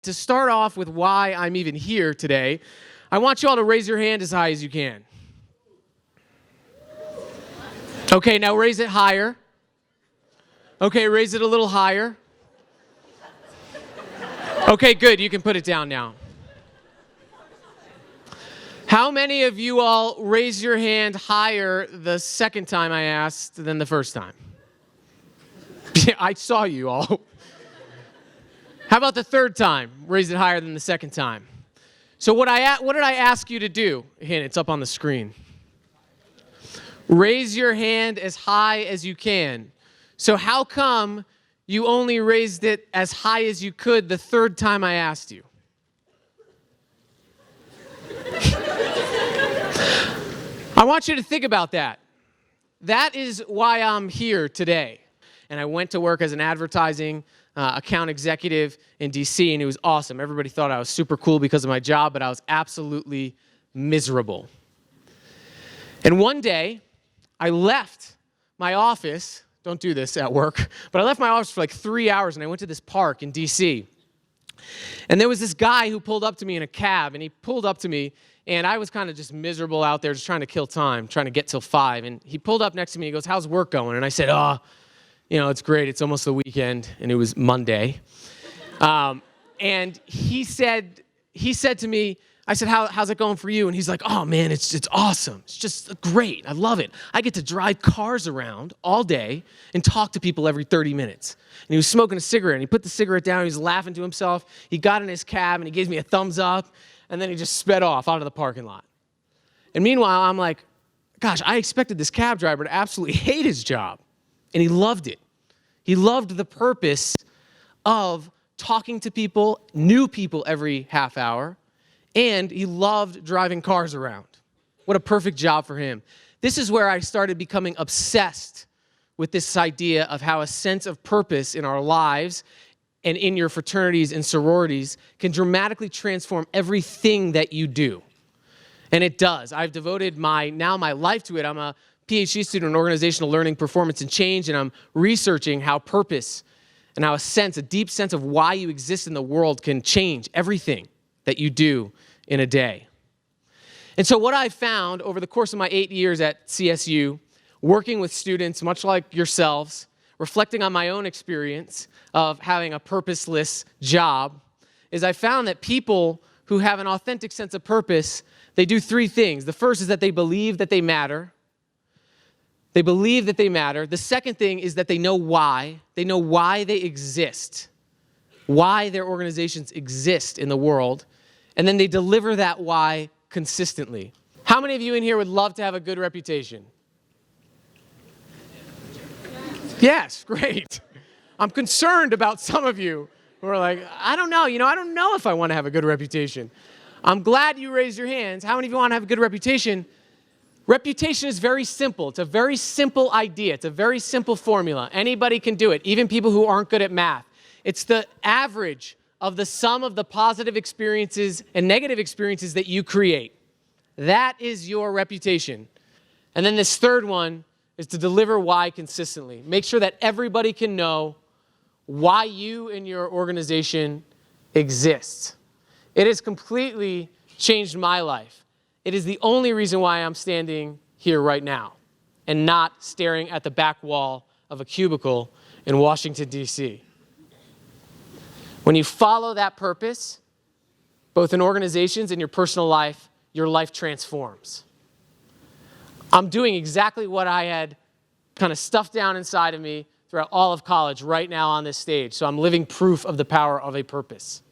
To start off with why I'm even here today, I want you all to raise your hand as high as you can. Okay, now raise it higher. Okay, raise it a little higher. Okay, good. You can put it down now. How many of you all raised your hand higher the second time I asked than the first time? I saw you all. How about the third time? Raise it higher than the second time. So what did I ask you to do? Hint, it's up on the screen. Raise your hand as high as you can. So how come you only raised it as high as you could the third time I asked you? I want you to think about that. That is why I'm here today. And I went to work as an advertising account executive in DC, and it was awesome. Everybody thought I was super cool because of my job, but I was absolutely miserable. And one day, I left my office. Don't do this at work, but I left my office for like 3 hours, and I went to this park in DC. And there was this guy who pulled up to me in a cab, and he pulled up to me, and I was kind of just miserable out there, just trying to kill time, trying to get till 5. And he pulled up next to me, he goes, "How's work going?" And I said, it's great. It's almost the weekend, and it was Monday. And he said to me, I said, how's it going for you? And he's like, "Oh man, it's awesome. It's just great. I love it. I get to drive cars around all day and talk to people every 30 minutes. And he was smoking a cigarette, and he put the cigarette down, he was laughing to himself. He got in his cab, and he gave me a thumbs up, and then he just sped off out of the parking lot. And meanwhile, I'm like, gosh, I expected this cab driver to absolutely hate his job. And he loved it. He loved the purpose of talking to people, new people every half hour, and he loved driving cars around. What a perfect job for him. This is where I started becoming obsessed with this idea of how a sense of purpose in our lives and in your fraternities and sororities can dramatically transform everything that you do. And it does. I've devoted my life to it. I'm a PhD student in organizational learning, performance, and change, and I'm researching how purpose and how a deep sense of why you exist in the world can change everything that you do in a day. And so what I found over the course of my 8 years at CSU, working with students much like yourselves, reflecting on my own experience of having a purposeless job, is I found that people who have an authentic sense of purpose, they do 3 things. The first is that they believe that they matter. They believe that they matter. The second thing is that they know why. They know why they exist, why their organizations exist in the world, and then they deliver that why consistently. How many of you in here would love to have a good reputation? Yes, great. I'm concerned about some of you who are like, I don't know if I want to have a good reputation. I'm glad you raised your hands. How many of you want to have a good reputation? Reputation is very simple. It's a very simple idea. It's a very simple formula. Anybody can do it, even people who aren't good at math. It's the average of the sum of the positive experiences and negative experiences that you create. That is your reputation. And then this third one is to deliver why consistently. Make sure that everybody can know why you and your organization exist. It has completely changed my life. It is the only reason why I'm standing here right now and not staring at the back wall of a cubicle in Washington, D.C. When you follow that purpose, both in organizations and your personal life, your life transforms. I'm doing exactly what I had kind of stuffed down inside of me throughout all of college right now on this stage. So I'm living proof of the power of a purpose.